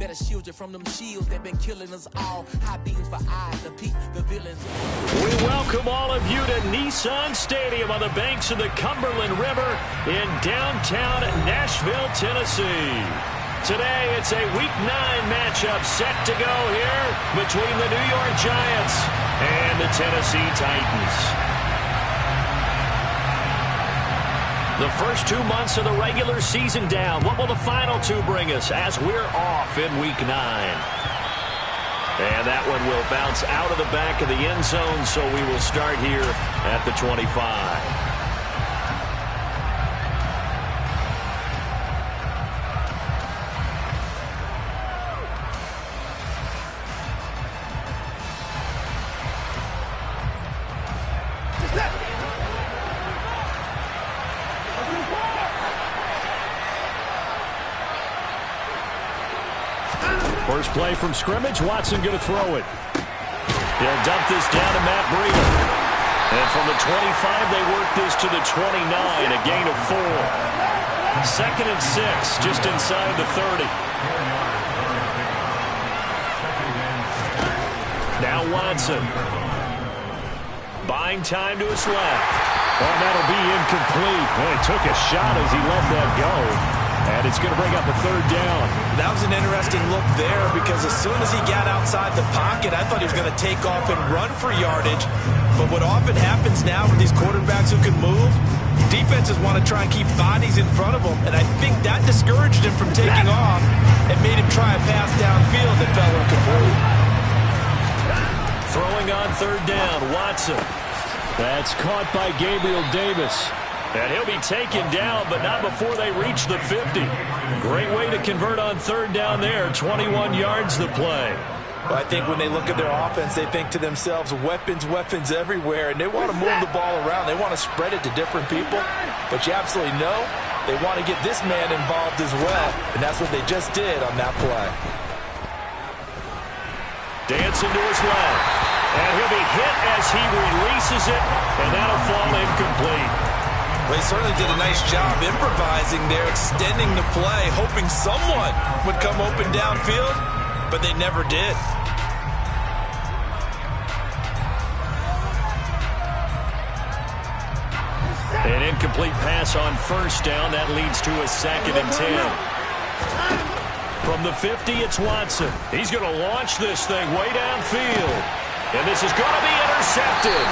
Better shield you from them shields that been killing us all. High beams for eyes to peep the villains. We welcome all of you to Nissan Stadium on the banks of the Cumberland River in downtown Nashville, Tennessee. Today, it's a Week 9 matchup set to go here between the New York Giants and the Tennessee Titans. The first 2 months of the regular season down. What will the final two bring us as we're off in Week 9? And that one will bounce out of the back of the end zone, so we will start here at the 25. First play from scrimmage, Watson going to throw it. He'll dump this down to Matt Breida. And from the 25, they work this to the 29, a gain of 4. 2nd and 6, just inside the 30. Now Watson. Buying time to his left. Oh, that'll be incomplete. Well, he took a shot as he let that go. And it's going to bring up a 3rd down. That was an interesting look there because as soon as he got outside the pocket, I thought he was going to take off and run for yardage. But what often happens now with these quarterbacks who can move, defenses want to try and keep bodies in front of them. And I think that discouraged him from taking off and made him try a pass downfield that fell incomplete. Throwing on 3rd down, Watson. That's caught by Gabriel Davis. And he'll be taken down, but not before they reach the 50. Great way to convert on 3rd down there. 21 yards the play. Well, I think when they look at their offense, they think to themselves, weapons, weapons everywhere, and they want to move the ball around. They want to spread it to different people. But you absolutely know they want to get this man involved as well, and that's what they just did on that play. Dancing to his left. And he'll be hit as he releases it, and that'll fall incomplete. Well, he certainly did a nice job improvising there, extending the play, hoping someone would come open downfield, but they never did. An incomplete pass on 1st down. That leads to a 2nd and 10. From the 50, it's Watson. He's going to launch this thing way downfield. And this is going to be intercepted.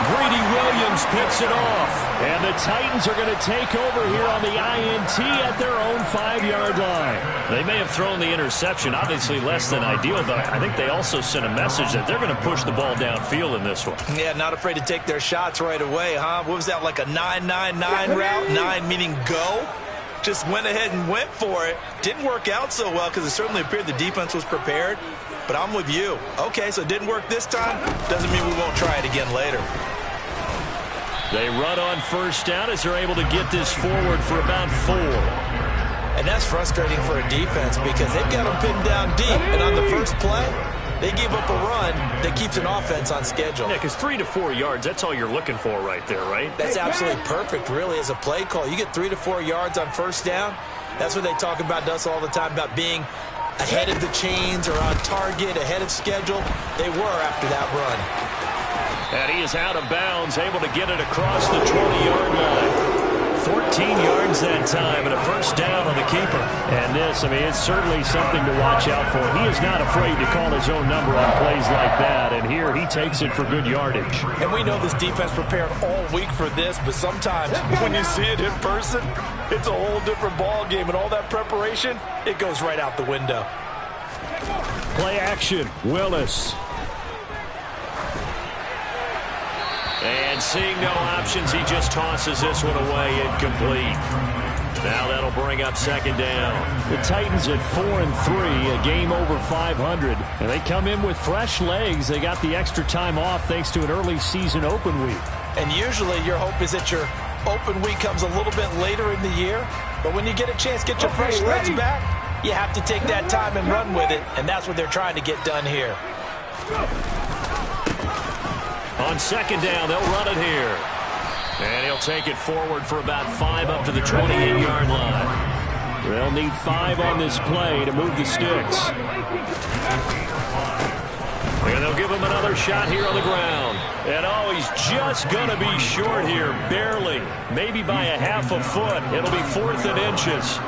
Greedy Williams picks it off. And the Titans are going to take over here on the INT at their own 5-yard line. They may have thrown the interception, obviously less than ideal, but I think they also sent a message that they're going to push the ball downfield in this one. Yeah, not afraid to take their shots right away, huh? What was that, like a 9-9-9 route? 9 meaning go? Just went ahead and went for it. Didn't work out so well because it certainly appeared the defense was prepared. But I'm with you. Okay, so it didn't work this time. Doesn't mean we won't try it again later. They run on 1st down as they're able to get this forward for about 4. And that's frustrating for a defense because they've got them pinned down deep. And on the first play, they give up a run that keeps an offense on schedule. Yeah, because 3 to 4 yards, that's all you're looking for right there, right? That's absolutely perfect, really, as a play call. You get 3 to 4 yards on 1st down. That's what they talk about to us all the time, about being ahead of the chains or on target, ahead of schedule. They were after that run. And he is out of bounds, able to get it across the 20-yard line. 14 yards that time and a 1st down on the keeper. And this, I mean, it's certainly something to watch out for. He is not afraid to call his own number on plays like that. And here he takes it for good yardage. And we know this defense prepared all week for this, but sometimes when you see it in person, it's a whole different ball game. And all that preparation, it goes right out the window. Play action, Willis. And seeing no options, he just tosses this one away, incomplete. Now that'll bring up 2nd down. The Titans at 4-3, a game over 500. And they come in with fresh legs. They got the extra time off thanks to an early season open week. And usually your hope is that your open week comes a little bit later in the year. But when you get a chance to get your fresh legs back, you have to take that time and run with it. And that's what they're trying to get done here. On 2nd down, they'll run it here. And he'll take it forward for about 5 up to the 28-yard line. They'll need 5 on this play to move the sticks. And they'll give him another shot here on the ground. And oh, he's just going to be short here, barely. Maybe by a half a foot. It'll be 4th and inches.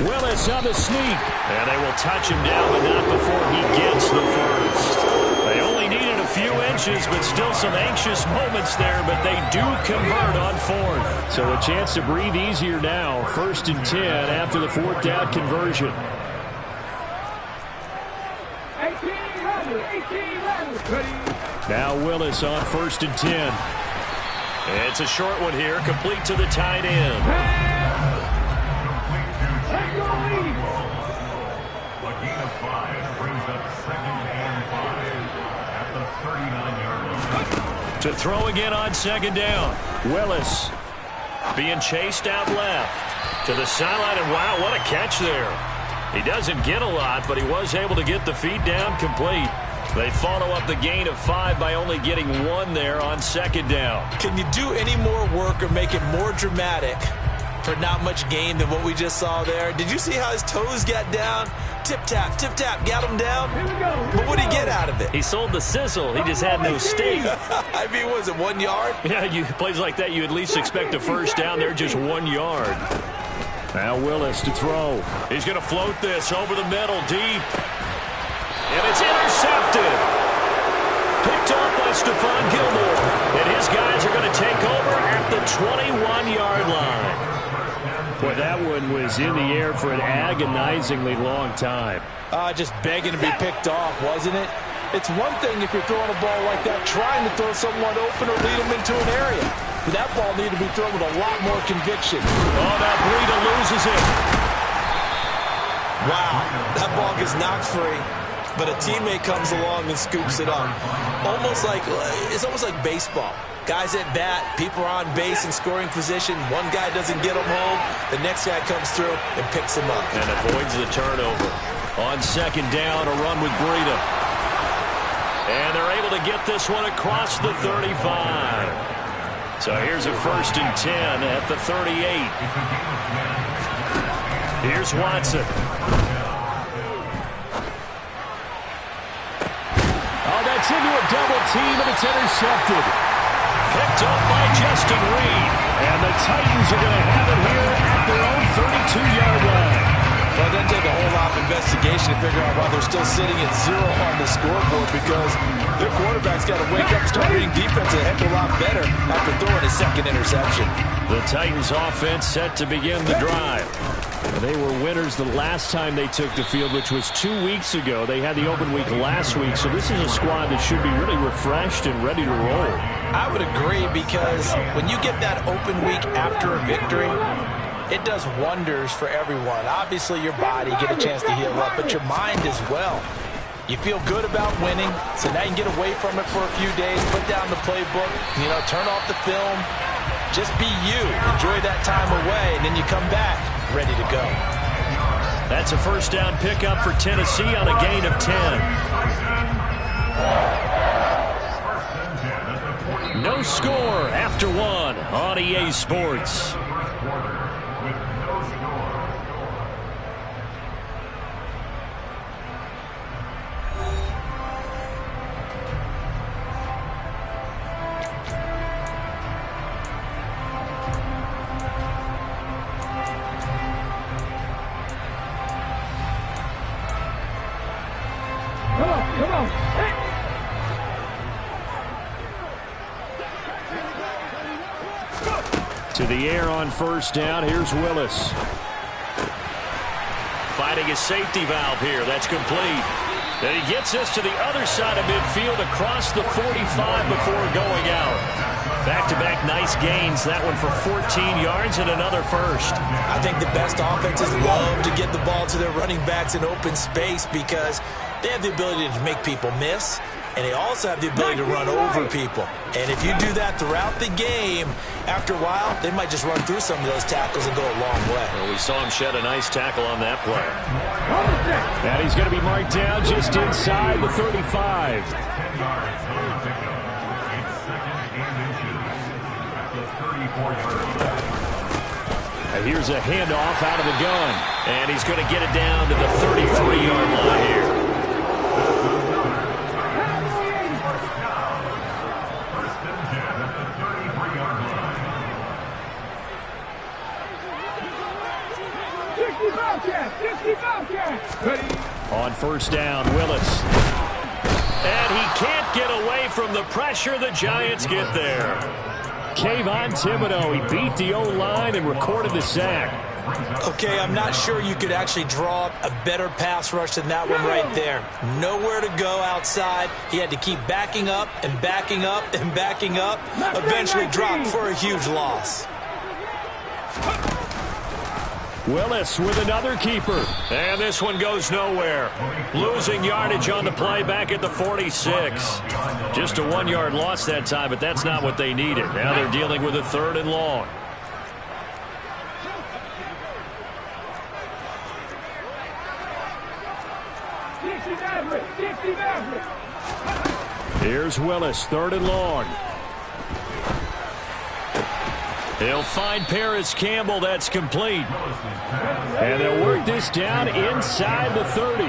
Willis on the sneak. And they will touch him down, but not before he gets the first. They only needed a few inches, but still some anxious moments there, but they do convert on 4th. So a chance to breathe easier now. 1st and 10 after the 4th down conversion. Now Willis on 1st and 10. It's a short one here, complete to the tight end. To throw again on 2nd down. Willis being chased out left to the sideline, and wow, what a catch there. He doesn't get a lot, but he was able to get the feet down complete. They follow up the gain of 5 by only getting 1 there on 2nd down. Can you do any more work or make it more dramatic for not much gain than what we just saw there? Did you see how his toes got down? Tip-tap, got him down. But what did he get out of it? He sold the sizzle. He just had no steak. I mean, was it 1 yard? Yeah, plays like that, you at least expect a first down. They're just 1 yard. Now Willis to throw. He's going to float this over the middle, deep. And it's intercepted. Picked off by Stephon Gilmore. And his guys are going to take over at the 21-yard line. Boy, that one was in the air for an agonizingly long time. Just begging to be picked off, wasn't it? It's one thing if you're throwing a ball like that, trying to throw someone open or lead them into an area. But that ball needed to be thrown with a lot more conviction. Oh, now Breida loses it. Wow, that ball gets knocked free, but a teammate comes along and scoops it up. It's almost like baseball. Guys at bat, people are on base in scoring position. One guy doesn't get him home. The next guy comes through and picks him up. And avoids the turnover. On 2nd down, a run with Breida. And they're able to get this one across the 35. So here's a 1st and 10 at the 38. Here's Watson. Oh, that's into a double team, and it's intercepted. Picked up by Justin Reed. And the Titans are going to have it here at their own 32-yard line. Well, it doesn't take a whole lot of investigation to figure out why they're still sitting at 0 on the scoreboard, because their quarterback's got to wake up and start reading defense a heck of a lot better after throwing his 2nd interception. The Titans offense set to begin the drive. They were winners the last time they took the field, which was 2 weeks ago. They had the open week last week, so this is a squad that should be really refreshed and ready to roll. I would agree, because when you get that open week after a victory, it does wonders for everyone. Obviously, your body get a chance to heal up, but your mind as well. You feel good about winning, so now you can get away from it for a few days, put down the playbook, turn off the film, just be you. Enjoy that time away, and then you come back ready to go. That's a 1st down pickup for Tennessee on a gain of 10. No score after 1 on EA Sports. To the air on 1st down. Here's Willis. Finding his safety valve here. That's complete. And he gets us to the other side of midfield across the 45 before going out. Back-to-back nice gains. That one for 14 yards and another first. I think the best offenses love to get the ball to their running backs in open space, because they have the ability to make people miss, and they also have the ability to run over people. And if you do that throughout the game, after a while, they might just run through some of those tackles and go a long way. Well, we saw him shed a nice tackle on that play. And he's going to be marked down just inside the 35. And here's a handoff out of the gun. And he's going to get it down to the 33-yard line here. On first down, Willis. And he can't get away from the pressure. The Giants get there. Kayvon Thibodeaux, he beat the O-line and recorded the sack. Okay, I'm not sure you could actually draw up a better pass rush than that one right there. Nowhere to go outside. He had to keep backing up and backing up and backing up. Eventually dropped for a huge loss. Willis with another keeper. And this one goes nowhere. Losing yardage on the play back at the 46. Just a 1-yard loss that time, but that's not what they needed. Now they're dealing with a 3rd and long. Here's Willis, 3rd and long. He'll find Paris Campbell. That's complete. And they'll work this down inside the 30.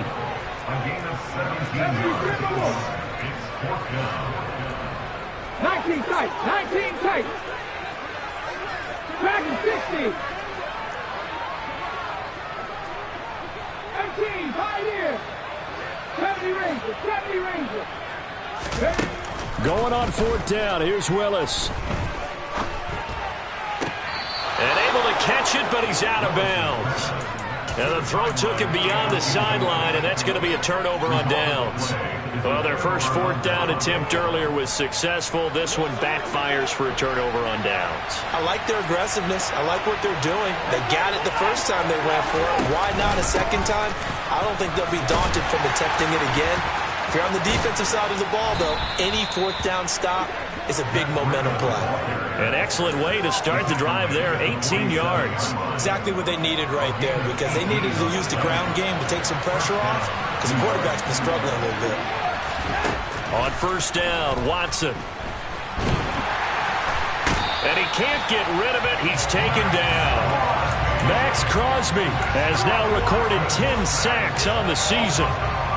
19 tight. 19 tight. Back in 60. 18, right here. 70 Ranger. Going on 4th down. Here's Willis. And able to catch it, but he's out of bounds. And the throw took him beyond the sideline, and that's going to be a turnover on downs. Well, their first 4th down attempt earlier was successful. This one backfires for a turnover on downs. I like their aggressiveness. I like what they're doing. They got it the first time they went for it. Why not a second time? I don't think they'll be daunted from attempting it again. If you're on the defensive side of the ball, though, any 4th down stop is a big momentum play. An excellent way to start the drive there, 18 yards. Exactly what they needed right there, because they needed to use the ground game to take some pressure off, because the quarterback's been struggling a little bit. On first down, Watson. And he can't get rid of it. He's taken down. Max Crosby has now recorded 10 sacks on the season.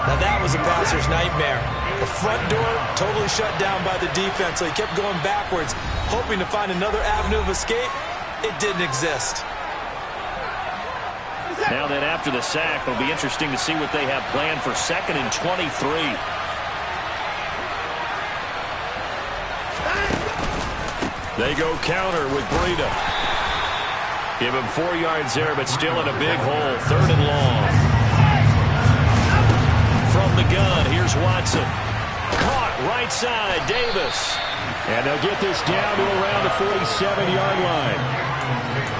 Now that was a passer's nightmare. The front door totally shut down by the defense, so he kept going backwards, hoping to find another avenue of escape. It didn't exist. Now then, after the sack, it'll be interesting to see what they have planned for 2nd and 23. They go counter with Breida. Give him 4 yards there, but still in a big hole. 3rd and long. From the gun, here's Watson. Caught right side, Davis. And they'll get this down to around the 47-yard line.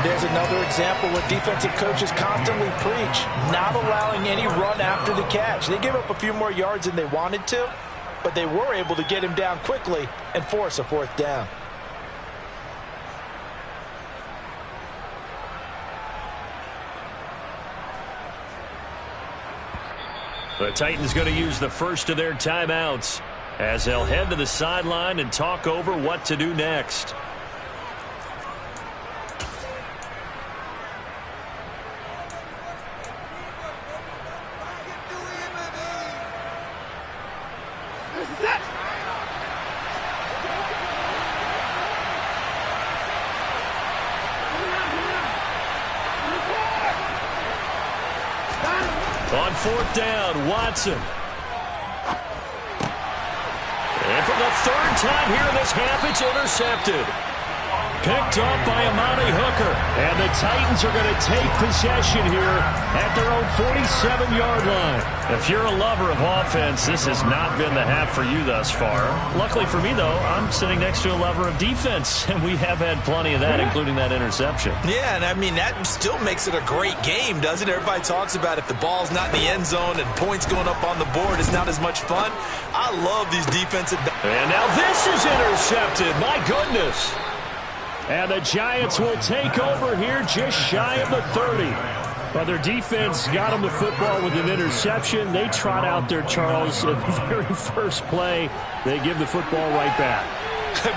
There's another example what defensive coaches constantly preach, not allowing any run after the catch. They gave up a few more yards than they wanted to, but they were able to get him down quickly and force a 4th down. The Titans going to use the first of their timeouts as they'll head to the sideline and talk over what to do next. On 4th down, Watson. And for the 3rd time here in this half, it's intercepted. Picked up by Amani Hooker. And the Titans are going to take possession here at their own 47-yard line. If you're a lover of offense, this has not been the half for you thus far. Luckily for me, though, I'm sitting next to a lover of defense, and we have had plenty of that, including that interception. Yeah, and I mean, that still makes it a great game, doesn't it? Everybody talks about if the ball's not in the end zone and points going up on the board, it's not as much fun. I love these defensive... And now this is intercepted. My goodness. And the Giants will take over here just shy of the 30. But their defense got them the football with an interception. They trot out there, Charles, at the very first play. They give the football right back.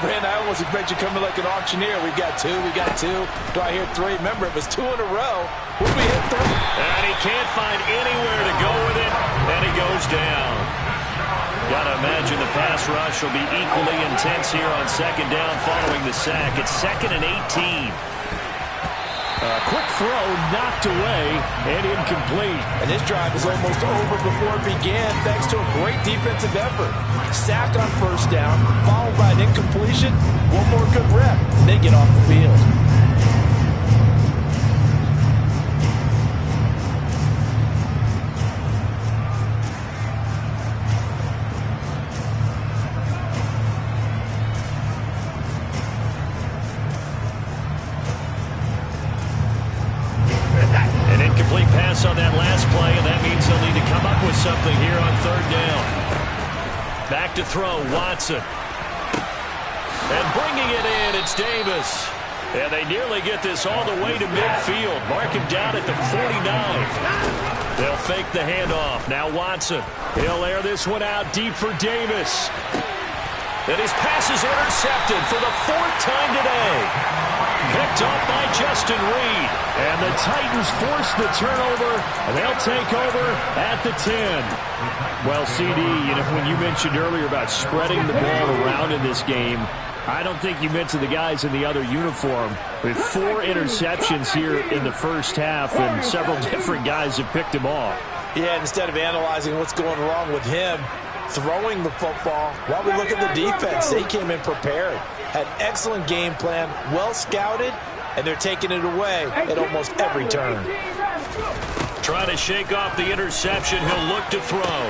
Brandon, I almost expect you coming like an auctioneer. We got two. Do I hear three? Remember, it was 2 in a row. Will we hit 3? And he can't find anywhere to go with it, and he goes down. Got to imagine the pass rush will be equally intense here on second down following the sack. It's 2nd and 18. Quick throw knocked away and incomplete. And this drive is almost over before it began thanks to a great defensive effort. Sack on first down, followed by an incompletion. One more good rep, and they get off the field. On that last play, and that means they'll need to come up with something here on 3rd down. Back to throw, Watson. And bringing it in, it's Davis. And they nearly get this all the way to midfield. Mark him down at the 49. They'll fake the handoff. Now Watson. He'll air this one out deep for Davis. And his pass is intercepted for the 4th time today. Picked off by Justin Reed. And the Titans force the turnover, and they'll take over at the 10. Well, CD, when you mentioned earlier about spreading the ball around in this game, I don't think you mentioned the guys in the other uniform. With 4 interceptions here in the first half, and several different guys have picked him off. Yeah, instead of analyzing what's going wrong with him, throwing the football, while we look at the defense, they came in prepared. Had excellent game plan, well scouted, and they're taking it away at almost every turn. Trying to shake off the interception. He'll look to throw.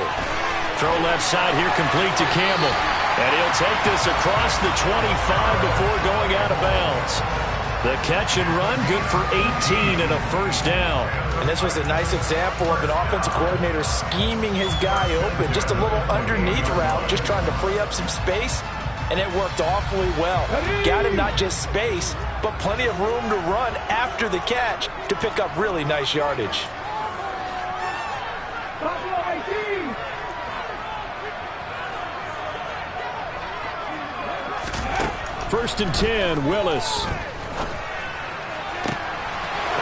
Throw left side here, complete to Campbell. And he'll take this across the 25 before going out of bounds. The catch and run, good for 18 and a first down. And this was a nice example of an offensive coordinator scheming his guy open. Just a little underneath route, just trying to free up some space. And it worked awfully well. Got him not just space, but plenty of room to run after the catch to pick up really nice yardage. First and 10, Willis.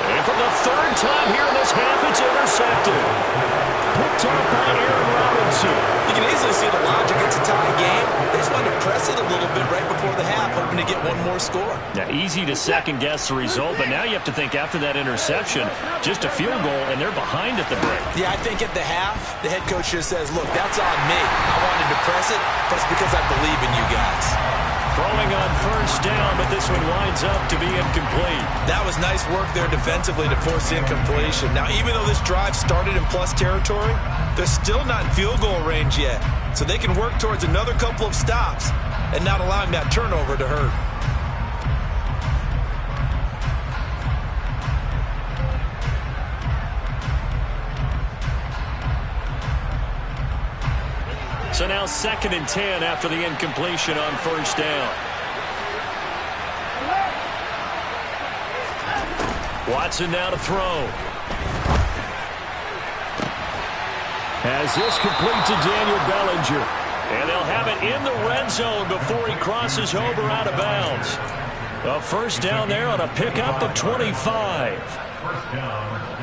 And for the 3rd time here in this half, it's intercepted. Picked up by Aaron Robinson. You can easily see the logic. It's a tie game. They just wanted to press it a little bit right before the half, hoping to get one more score. Yeah, easy to second-guess the result, but now you have to think after that interception, just a field goal, and they're behind at the break. Yeah, I think at the half, the head coach just says, look, that's on me. I wanted to press it, but it's because I believe in you guys. Throwing on first down, but this one winds up to be incomplete. That was nice work there defensively to force the incompletion. Now, even though this drive started in plus territory, they're still not in field goal range yet. So they can work towards another couple of stops and not allowing that turnover to hurt. So now 2nd and 10 after the incompletion on first down. Watson now to throw. Has this complete to Daniel Bellinger. And they'll have it in the red zone before he crosses over out of bounds. A first down there on a pickup of 25.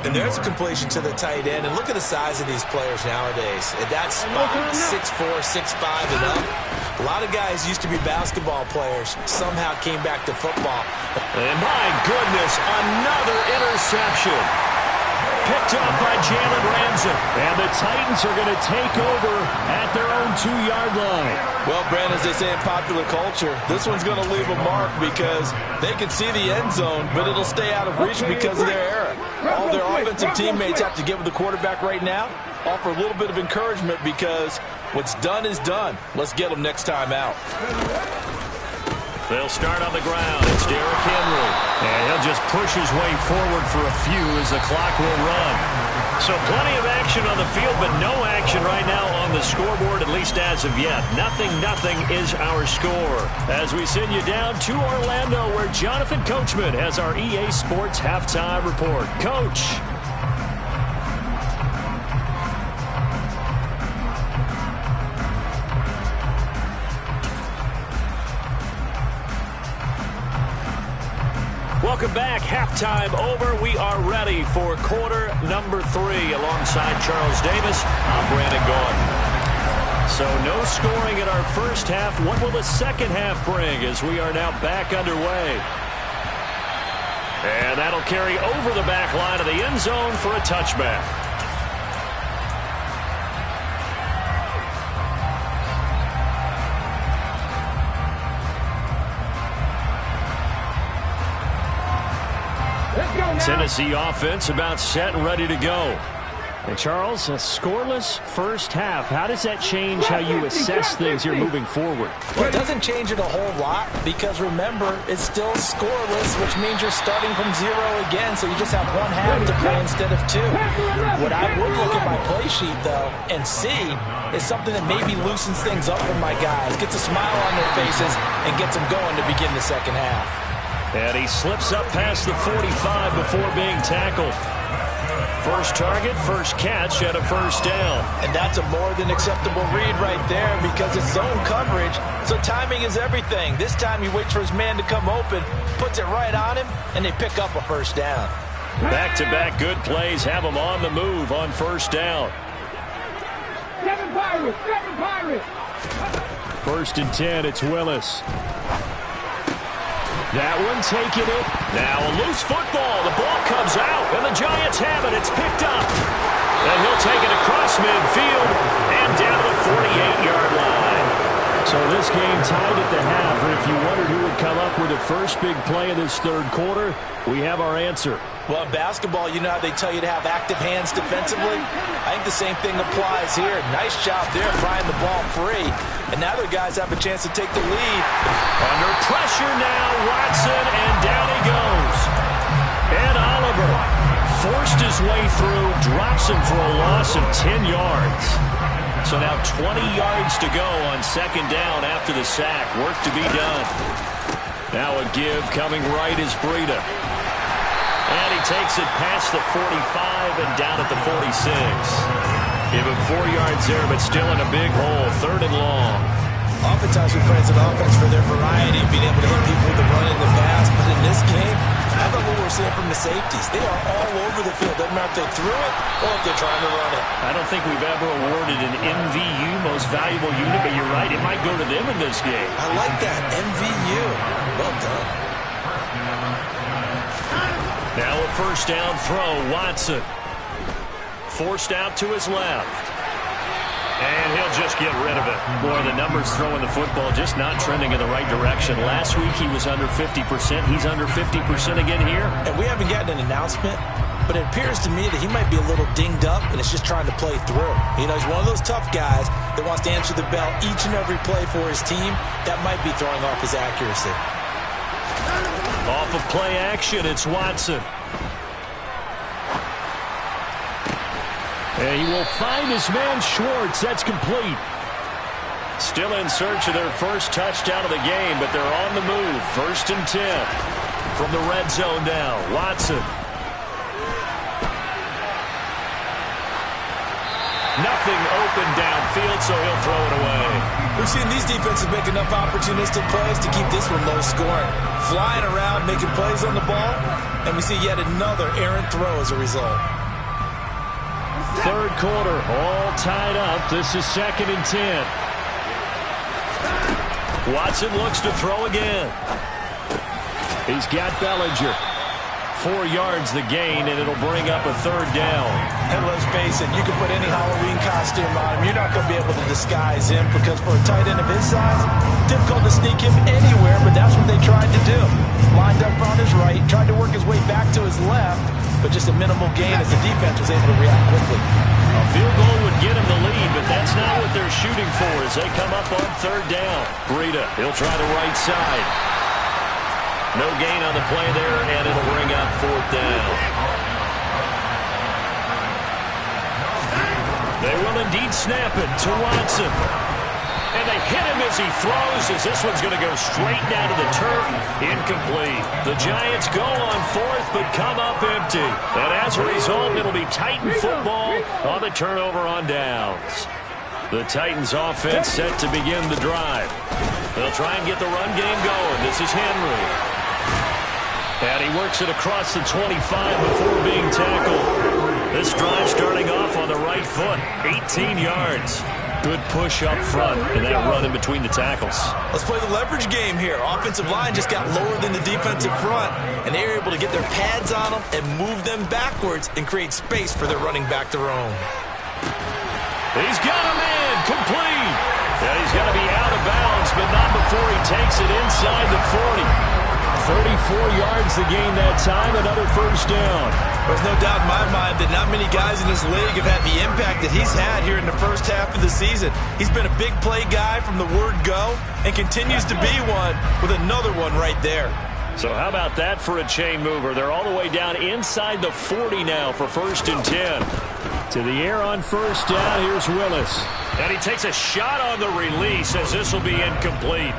And there's a completion to the tight end. And look at the size of these players nowadays. At that spot, 6'4", 6'5", and up. A lot of guys used to be basketball players. Somehow came back to football. And my goodness, another interception. Picked up by Jalen Ramsey. And the Titans are going to take over at their own 2-yard line. Well, Brandon, as they say in popular culture, this one's going to leave a mark because they can see the end zone, but it'll stay out of reach because of their error. All their offensive teammates have to get with the quarterback right now, offer a little bit of encouragement because what's done is done. Let's get them next time out. They'll start on the ground. It's Derrick Henry. And he'll just push his way forward for a few as the clock will run. So plenty of action on the field, but no action right now on the scoreboard, at least as of yet. 0-0 is our score. As we send you down to Orlando, where Jonathan Coachman has our EA Sports Halftime Report. Coach. Welcome back. Halftime over. We are ready for quarter number 3. Alongside Charles Davis, I'm Brandon Gaudin. So no scoring in our first half. What will the second half bring as we are now back underway? And that'll carry over the back line of the end zone for a touchback. Tennessee offense about set and ready to go. And Charles, a scoreless first half. How does that change how you assess things here moving forward? Well, it doesn't change it a whole lot because, remember, it's still scoreless, which means you're starting from 0 again, so you just have one half to play instead of 2. What I would look at my play sheet, though, and see is something that maybe loosens things up for my guys, gets a smile on their faces, and gets them going to begin the second half. And he slips up past the 45 before being tackled. First target, first catch, and a first down. And that's a more than acceptable read right there because it's zone coverage, so timing is everything. This time he waits for his man to come open, puts it right on him, and they pick up a first down. Back-to-back good plays have them on the move on first down. 7 Pirates, 7 Pirates. First and 10, it's Willis. That one taking it. Now a loose football. The ball comes out, and the Giants have it. It's picked up. And he'll take it across midfield and down to the 48-yard line. So this game tied at the half, and if you wondered who would come up with the first big play of this third quarter, we have our answer. Well, in basketball, you know how they tell you to have active hands defensively? I think the same thing applies here. Nice job there flying the ball free. And now their guys have a chance to take the lead. Under pressure now, Watson, and down he goes. And Oliver forced his way through, drops him for a loss of 10 yards. So now 20 yards to go on second down after the sack. Work to be done. Now a give coming right is Breida. And he takes it past the 45 and down at the 46. Give him 4 yards there, but still in a big hole. Third and long. Oftentimes we praise an offense for their variety, being able to hit people with the run and the pass. But in this game, how about what we're seeing from the safeties? They are all over the field. Doesn't matter if they threw it or if they're trying to run it. I don't think we've ever awarded an MVU, most valuable unit, but you're right. It might go to them in this game. I like that. MVU. Well done. Now a first down throw. Watson. Forced out to his left. And he'll just get rid of it. Boy, the numbers throwing the football just not trending in the right direction. Last week he was under 50%. He's under 50% again here. And we haven't gotten an announcement, but it appears to me that he might be a little dinged up and it's just trying to play through. You know, he's one of those tough guys that wants to answer the bell each and every play for his team. That might be throwing off his accuracy. Off of play action, it's Watson. And he will find his man Schwartz. That's complete. Still in search of their first touchdown of the game, but they're on the move. First and 10 from the red zone now. Watson. Nothing open downfield, so he'll throw it away. We've seen these defenses make enough opportunistic plays to keep this one low scoring. Flying around, making plays on the ball, and we see yet another errant throw as a result. Third quarter, all tied up. This is second and 10. Watson looks to throw again. He's got Bellinger. 4 yards the gain, and it'll bring up a third down. And let's face it, you can put any Halloween costume on him. You're not going to be able to disguise him because for a tight end of his size, difficult to sneak him anywhere, but that's what they tried to do. Lined up on his right, tried to work his way back to his left, but just a minimal gain as the defense was able to react quickly. A field goal would get him the lead, but that's not what they're shooting for as they come up on third down. Breida, he'll try the right side. No gain on the play there, and it'll bring up fourth down. They will indeed snap it to Watson. And they hit him as he throws, as this one's going to go straight down to the turf. Incomplete. The Giants go on fourth, but come up empty. And as a result, it'll be Titan football on the turnover on downs. The Titans offense set to begin the drive. They'll try and get the run game going. This is Henry. And he works it across the 25 before being tackled. This drive starting off on the right foot, 18 yards. Good push up front and that run in between the tackles. Let's play the leverage game here. Offensive line just got lower than the defensive front, and they were able to get their pads on them and move them backwards and create space for their running back to roam. He's got him in, complete. And he's going to be out of bounds, but not before he takes it inside the 40. 34 yards to gain that time, another first down. There's no doubt in my mind that not many guys in this league have had the impact that he's had here in the first half of the season. He's been a big play guy from the word go and continues to be one with another one right there. So how about that for a chain mover? They're all the way down inside the 40 now for 1st and 10. To the air on first down, here's Willis. And he takes a shot on the release as this will be incomplete.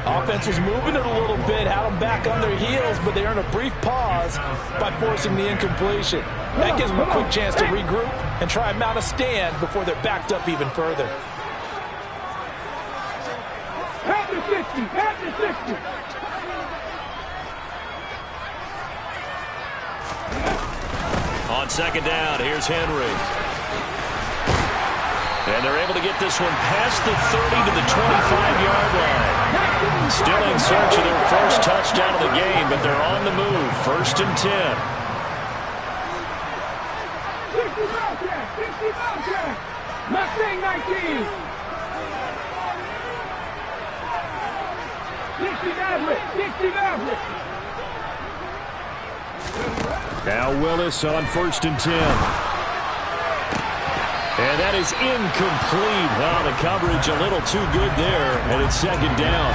Offense was moving it a little bit, had them back on their heels, but they earned a brief pause by forcing the incompletion. That gives them a quick chance to regroup and try and mount a stand before they're backed up even further. At the 60, at the 60. On second down, here's Henry. And they're able to get this one past the 30 to the 25-yard line. Still in search of their first touchdown of the game, but they're on the move. 1st and 10. 60 Bobcat, 60 Bobcat. Mustang 19. 60 Maverick, 60 Maverick. Now Willis on 1st and 10. And that is incomplete. Oh, the coverage a little too good there, and it's second down.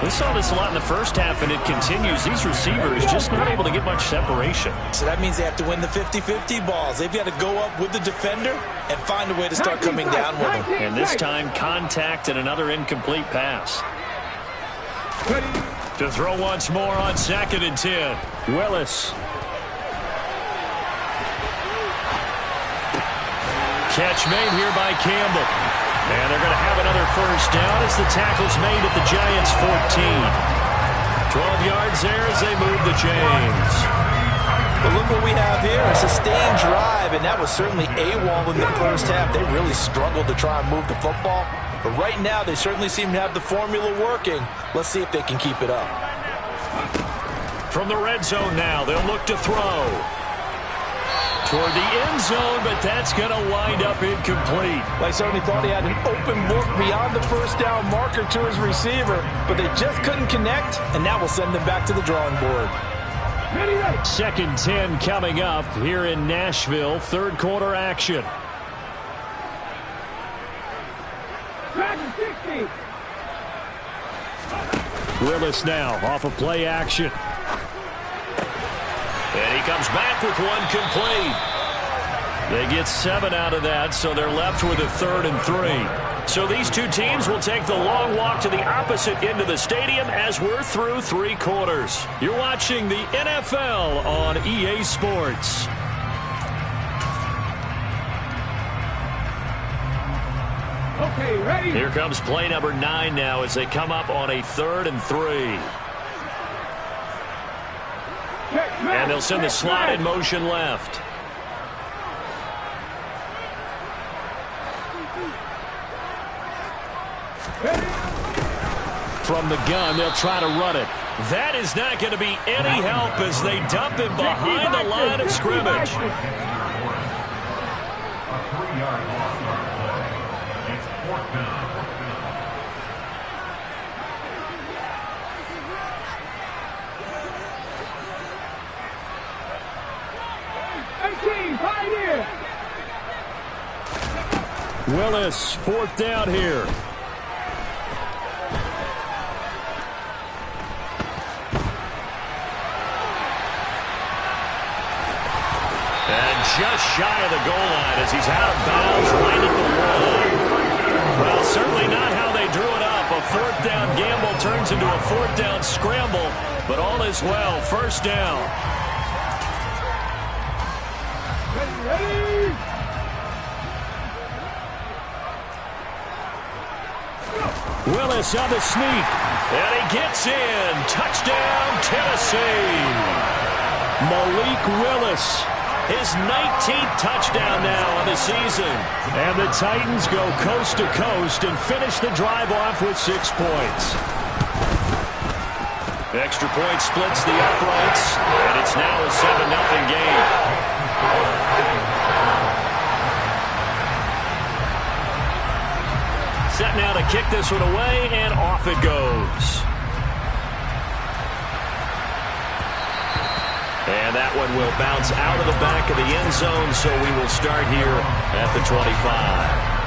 We saw this a lot in the first half, and it continues. These receivers just not able to get much separation. So that means they have to win the 50-50 balls. They've got to go up with the defender and find a way to start coming down with them. And this time, contact and another incomplete pass. To throw once more on 2nd and 10. Willis. Catch made here by Campbell. And they're going to have another first down as the tackle's made at the Giants' 14. 12 yards there as they move the chains. But look what we have here, a sustained drive, and that was certainly AWOL in the first half. They really struggled to try and move the football. But right now, they certainly seem to have the formula working. Let's see if they can keep it up. From the red zone now, they'll look to throw. Toward the end zone, but that's going to wind up incomplete. They certainly thought he had an open book beyond the first down marker to his receiver, but they just couldn't connect, and that will send them back to the drawing board. 2nd 10 coming up here in Nashville. 3rd quarter action. Willis now off of play action. And he comes back with one complete. They get 7 out of that, so they're left with a 3rd and 3. So these two teams will take the long walk to the opposite end of the stadium as we're through 3 quarters. You're watching the NFL on EA Sports. Okay, ready? Here comes play number 9 now as they come up on a 3rd and 3. And they'll send the slot in motion left. From the gun, they'll try to run it. That is not going to be any help as they dump him behind the line of scrimmage. Willis, 4th down here. And just shy of the goal line as he's out of bounds right at the wall. Well, certainly not how they drew it up. A 4th down gamble turns into a 4th down scramble, but all is well. 1st down. Ready? Willis on the sneak. And he gets in. Touchdown, Tennessee. Malik Willis. His 19th touchdown now on the season. And the Titans go coast to coast and finish the drive off with 6 points. Extra point splits the uprights, and it's now a 7-0 game. Set now to kick this one away, and off it goes. And that one will bounce out of the back of the end zone, so we will start here at the 25.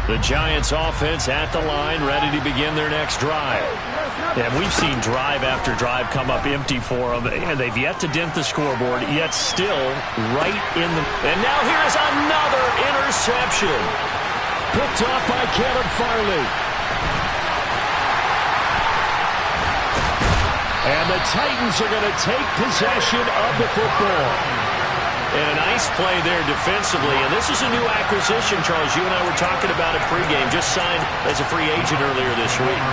The Giants offense at the line, ready to begin their next drive. And we've seen drive after drive come up empty for them, and they've yet to dent the scoreboard, yet still right in the... And now here's another interception. Picked off by Caleb Farley. And the Titans are going to take possession of the football. And a nice play there defensively. And this is a new acquisition, Charles. You and I were talking about it pregame. Just signed as a free agent earlier this week.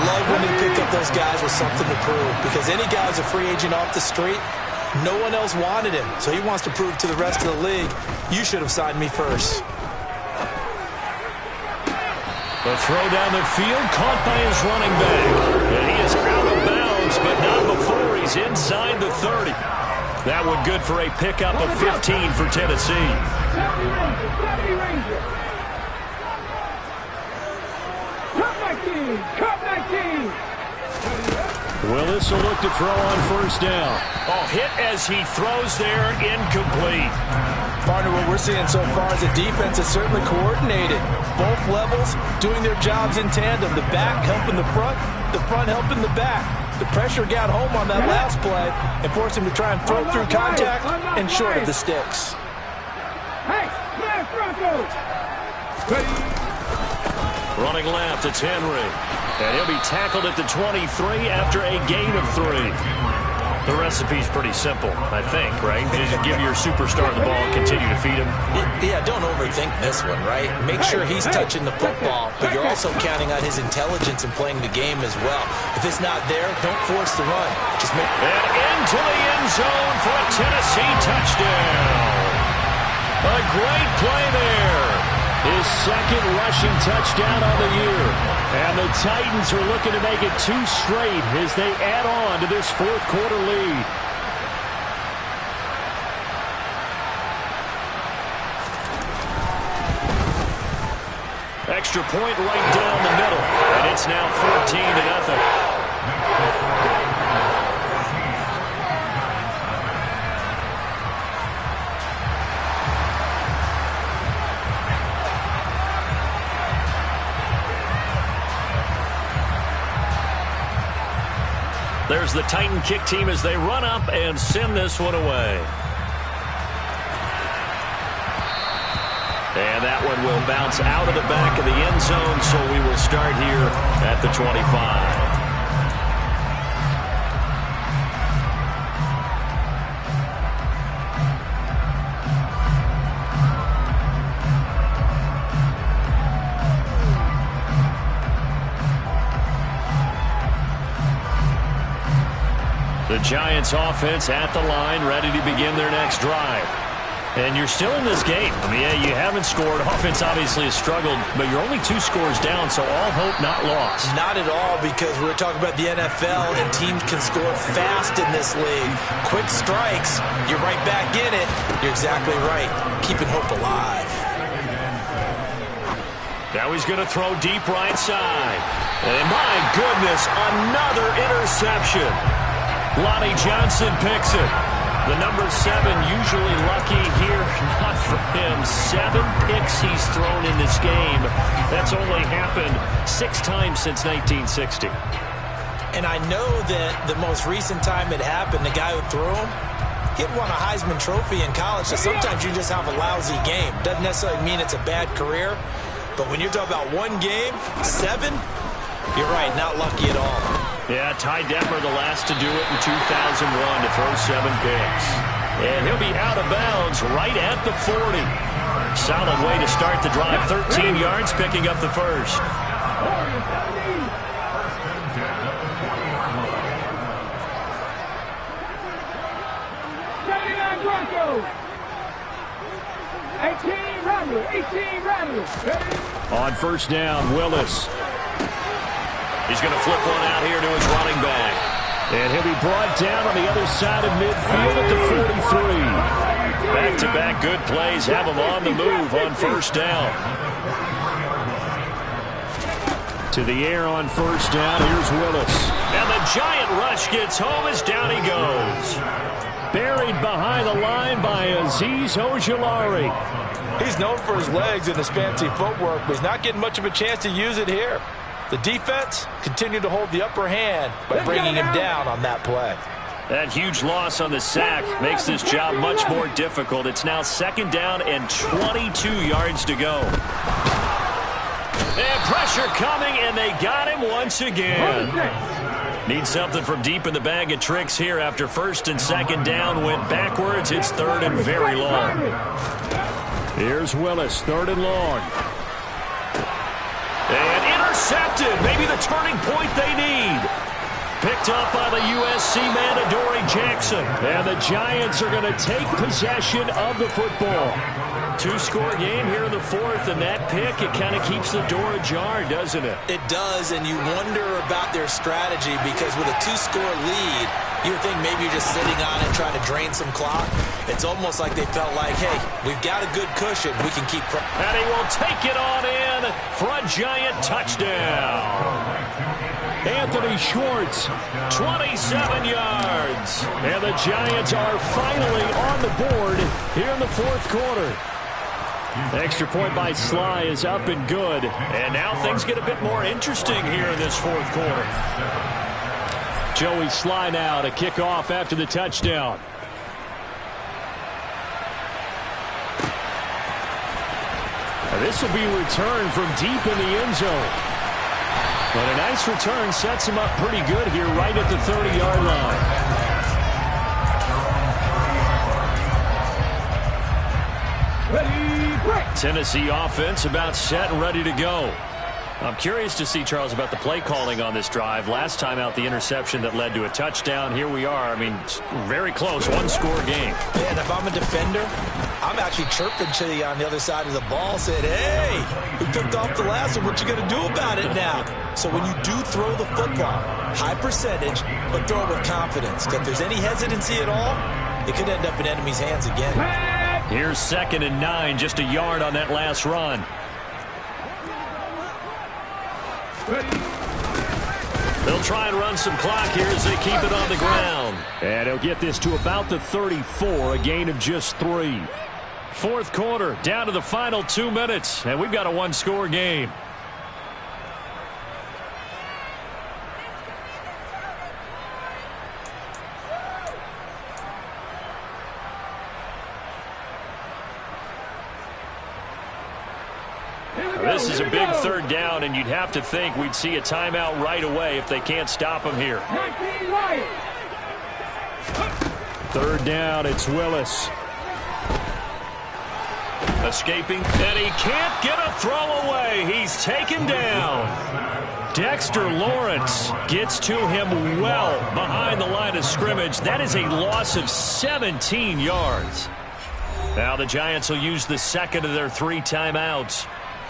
Love when you pick up those guys with something to prove. Because any guy's a free agent off the street, no one else wanted him. So he wants to prove to the rest of the league, you should have signed me first. The throw down the field, caught by his running back. And he is out of bounds, but not before he's inside the 30. That one good for a pickup of 15 for Tennessee. Willis will look to throw on first down. Oh, hit as he throws there, incomplete. Partner, what we're seeing so far is the defense is certainly coordinated. Both levels doing their jobs in tandem. The back helping the front helping the back. The pressure got home on that last play and forced him to try and throw through contact and short of the sticks. Running left, it's Henry. And he'll be tackled at the 23 after a gain of 3. The recipe's pretty simple, I think, right? Just give your superstar the ball and continue to feed him. Yeah, don't overthink this one, right? Make sure he's touching the football, but you're also counting on his intelligence in playing the game as well. If it's not there, don't force the run. Just make... And into the end zone for a Tennessee touchdown. A great play there. His second rushing touchdown on the year. And the Titans are looking to make it 2 straight as they add on to this fourth quarter lead. Extra point right down the middle. And it's now 14-0. There's the Titan kick team as they run up and send this one away. And that one will bounce out of the back of the end zone, so we will start here at the 25. The Giants offense at the line, ready to begin their next drive. And you're still in this game. I mean, yeah, you haven't scored. Offense obviously has struggled, but you're only 2 scores down, so all hope not lost. Not at all, because we're talking about the NFL, and teams can score fast in this league. Quick strikes, you're right back in it. You're exactly right. Keeping hope alive. Now he's going to throw deep right side. And my goodness, another interception. Lonnie Johnson picks it. The number 7 usually lucky here. Not for him. 7 picks he's thrown in this game. That's only happened 6 times since 1960. And I know that the most recent time it happened, the guy who threw him, he had won a Heisman Trophy in college. So sometimes you just have a lousy game. Doesn't necessarily mean it's a bad career. But when you're talking about 1 game, 7, you're right, not lucky at all. Yeah, Ty Detmer the last to do it in 2001 to throw 7 picks. And he'll be out of bounds right at the 40. Solid way to start the drive. 13 yards, picking up the first. On first down, Willis. He's going to flip one out here to his running back. And he'll be brought down on the other side of midfield at the 43. Back-to-back good plays have him on the move on first down. To the air on first down, here's Willis. And the giant rush gets home as down he goes. Buried behind the line by Azeez Ojulari. He's known for his legs and his fancy footwork, but he's not getting much of a chance to use it here. The defense continued to hold the upper hand by bringing him down on that play. That huge loss on the sack makes this job much more difficult. It's now second down and 22 yards to go. And pressure coming, and they got him once again. Need something from deep in the bag of tricks here after first and second down went backwards. It's third and very long. Here's Willis, third and long. And intercepted. Maybe the turning point they need. Picked up by the USC man, Adoree Jackson. And the Giants are going to take possession of the football. Two-score game here in the fourth, and that pick, it kind of keeps the door ajar, doesn't it? It does, and you wonder about their strategy because with a two-score lead, you would think maybe you're just sitting on it trying to drain some clock. It's almost like they felt like, hey, we've got a good cushion. We can keep... And he will take it on in for a giant touchdown. Anthony Schwartz, 27 yards. And the Giants are finally on the board here in the fourth quarter. Extra point by Sly is up and good. And now things get a bit more interesting here in this fourth quarter. Joey Sly now to kick off after the touchdown. And this will be returned from deep in the end zone. But a nice return sets him up pretty good here right at the 30-yard line. Tennessee offense about set and ready to go. I'm curious to see, Charles, about the play calling on this drive. Last time out, the interception that led to a touchdown. Here we are. I mean, very close, one-score game. Yeah, and if I'm a defender, I'm actually chirping to you on the other side of the ball, saying, hey, we picked off the last one. What you going to do about it now? So when you do throw the football, high percentage, but throw it with confidence. If there's any hesitancy at all, it could end up in enemy's hands again. Here's 2nd and 9, just a yard on that last run. They'll try and run some clock here as they keep it on the ground. And he'll get this to about the 34, a gain of just 3. Fourth quarter, down to the final 2 minutes, and we've got a one-score game. This is a big third down, and you'd have to think we'd see a timeout right away if they can't stop him here. Third down, it's Willis. Escaping, and he can't get a throw away. He's taken down. Dexter Lawrence gets to him well behind the line of scrimmage. That is a loss of 17 yards. Now the Giants will use the second of their 3 timeouts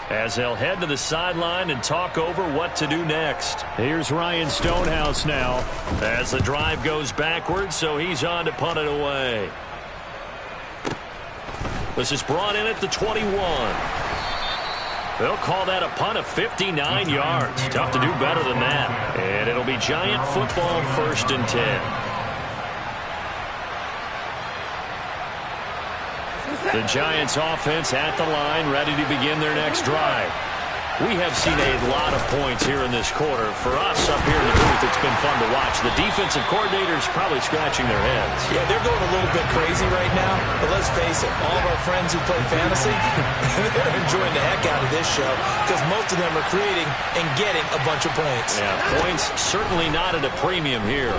as they'll head to the sideline and talk over what to do next. Here's Ryan Stonehouse now. As the drive goes backwards, so he's on to punt it away. This is brought in at the 21. They'll call that a punt of 59 yards. Tough to do better than that. And it'll be Giant football, 1st and 10. The Giants offense at the line, ready to begin their next drive. We have seen a lot of points here in this quarter. For us up here in the booth, it's been fun to watch. The defensive coordinators probably scratching their heads. Yeah, they're going a little bit crazy right now. But let's face it, all of our friends who play fantasy, they're enjoying the heck out of this show because most of them are creating and getting a bunch of points. Yeah, points certainly not at a premium here.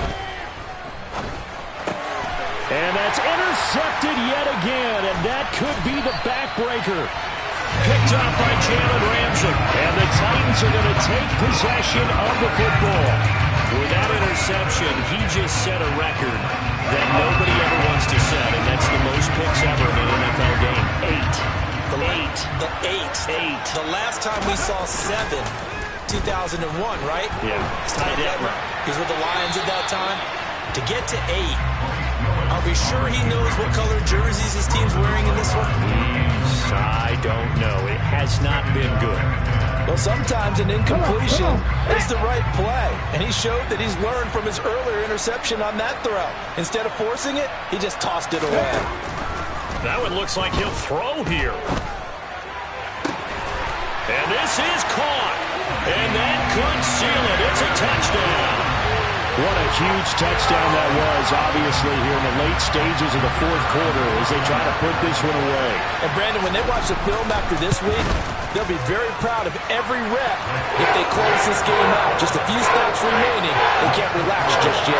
And that's intercepted yet again, and that could be the backbreaker. Picked up by Jalen Ramsey. And the Titans are going to take possession of the football. With that interception, he just set a record that nobody ever wants to set, and that's the most picks ever in an NFL game. 8. The last time we saw 7, 2001, right? Yeah. Ty Detmer. He was with the Lions at that time. To get to 8, are we sure he knows what color jerseys his team's wearing in this one? I don't know. It has not been good. Well, sometimes an incompletion is the right play, and he showed that he's learned from his earlier interception on that throw. Instead of forcing it, he just tossed it away. That one looks like he'll throw here. And this is caught. And that could seal it. It's a touchdown. What a huge touchdown that was, obviously, here in the late stages of the fourth quarter as they try to put this one away. And, Brandon, when they watch the film after this week, they'll be very proud of every rep if they close this game out. Just a few snaps remaining. They can't relax just yet.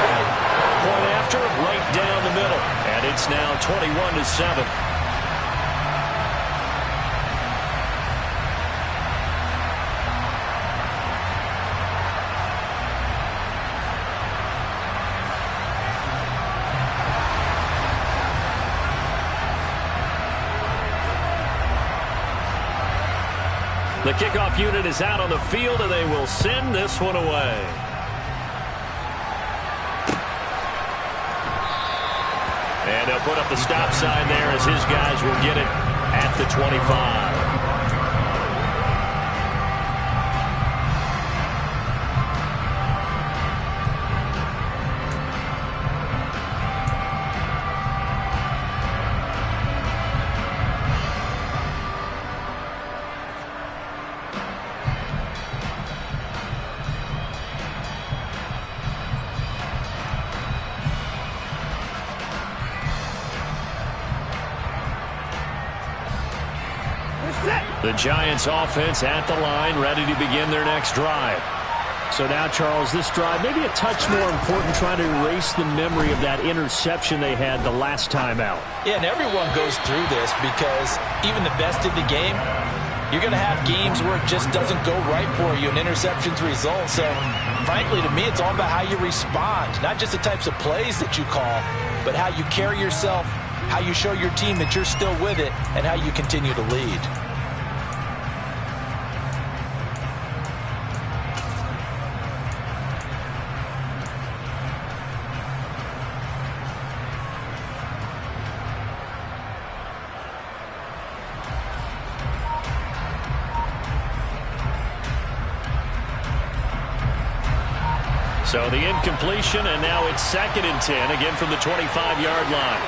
Point after, right down the middle. And it's now 21-7. The kickoff unit is out on the field, and they will send this one away. And they'll put up the stop sign there as his guys will get it at the 25. The Giants offense at the line, ready to begin their next drive. So now, Charles, this drive maybe a touch more important, trying to erase the memory of that interception they had the last time out. Yeah, and everyone goes through this because even the best in the game, you're going to have games where it just doesn't go right for you, and interceptions result. So, frankly, to me, it's all about how you respond, not just the types of plays that you call, but how you carry yourself, how you show your team that you're still with it, and how you continue to lead. So the incompletion, and now it's 2nd and 10, again from the 25-yard line.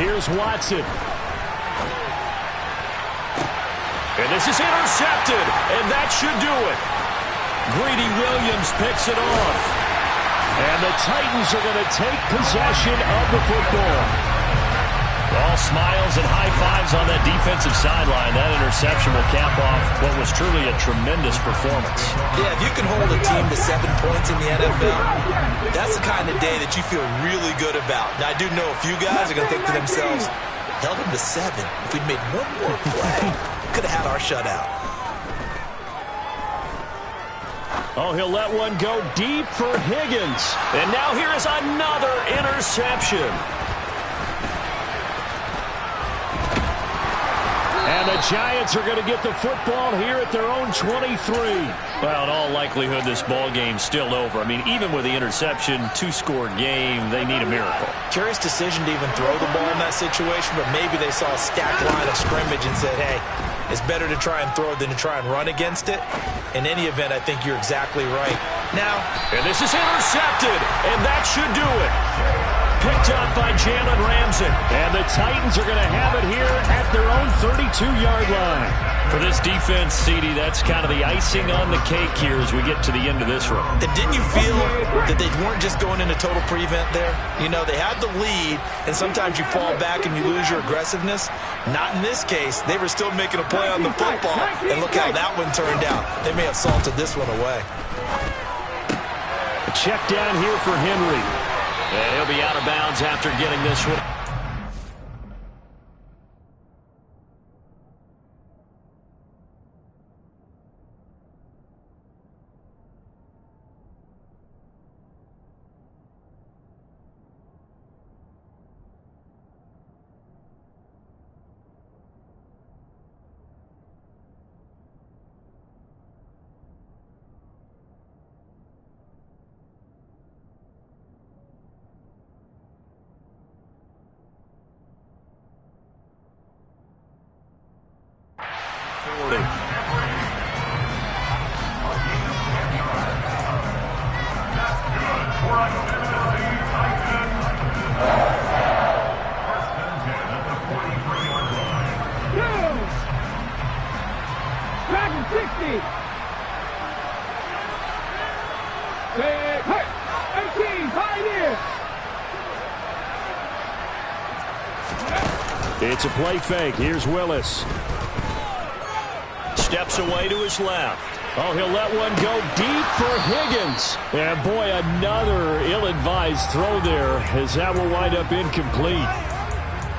Here's Watson. And this is intercepted, and that should do it. Greedy Williams picks it off. And the Titans are going to take possession of the football. All smiles and high fives on that defensive sideline. That interception will cap off what was truly a tremendous performance. Yeah, if you can hold a team to 7 points in the NFL, that's the kind of day that you feel really good about. Now, I do know a few guys are going to think to themselves, held them to 7. If we'd made one more play, could have had our shutout. Oh, he'll let one go deep for Higgins. And now here is another interception. And the Giants are going to get the football here at their own 23. Well, in all likelihood, this ball game's still over. I mean, even with the interception, 2-score game, they need a miracle. Curious decision to even throw the ball in that situation, but maybe they saw a stacked line of scrimmage and said, hey, it's better to try and throw than to try and run against it. In any event, I think you're exactly right. Now, and this is intercepted, and that should do it. Picked up by Jalen Ramsey. And the Titans are going to have it here at their own 32-yard line. For this defense, CD, that's kind of the icing on the cake here as we get to the end of this one. And didn't you feel that they weren't just going into total prevent there? You know, they had the lead, and sometimes you fall back and you lose your aggressiveness. Not in this case. They were still making a play on the football, and look how that one turned out. They may have salted this one away. A check down here for Henry. And he'll be out of bounds after getting this one. It's a play fake. Here's Willis. Steps away to his left. Oh, he'll let one go deep for Higgins. And boy, another ill-advised throw there as that will wind up incomplete.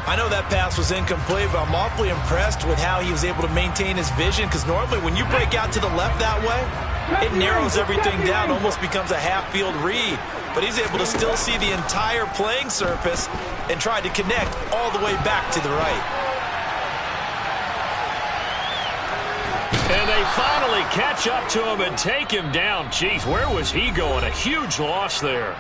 I know that pass was incomplete, but I'm awfully impressed with how he was able to maintain his vision, because normally when you break out to the left that way, it narrows everything down, almost becomes a half-field read. But he's able to still see the entire playing surface and try to connect all the way back to the right. And they finally catch up to him and take him down. Jeez, where was he going? A huge loss there.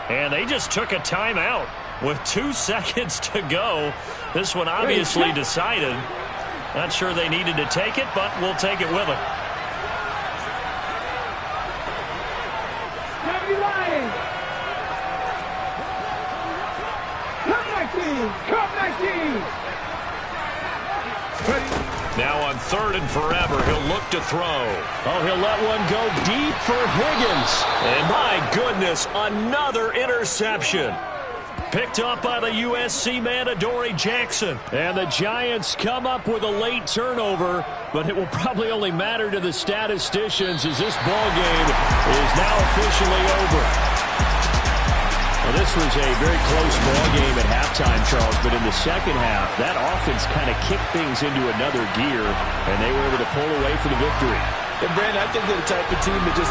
And they just took a timeout with 2 seconds to go. This one obviously decided. Not sure they needed to take it, but we'll take it with them. Now on 3rd and forever, he'll look to throw. Oh, he'll let one go deep for Higgins. And my goodness, another interception. Picked up by the USC man, Adoree Jackson. And the Giants come up with a late turnover, but it will probably only matter to the statisticians as this ball game is now officially over. Well, this was a very close ball game at halftime, Charles, but in the second half, that offense kind of kicked things into another gear, and they were able to pull away for the victory. And, Brandon, I think they're the type of team that just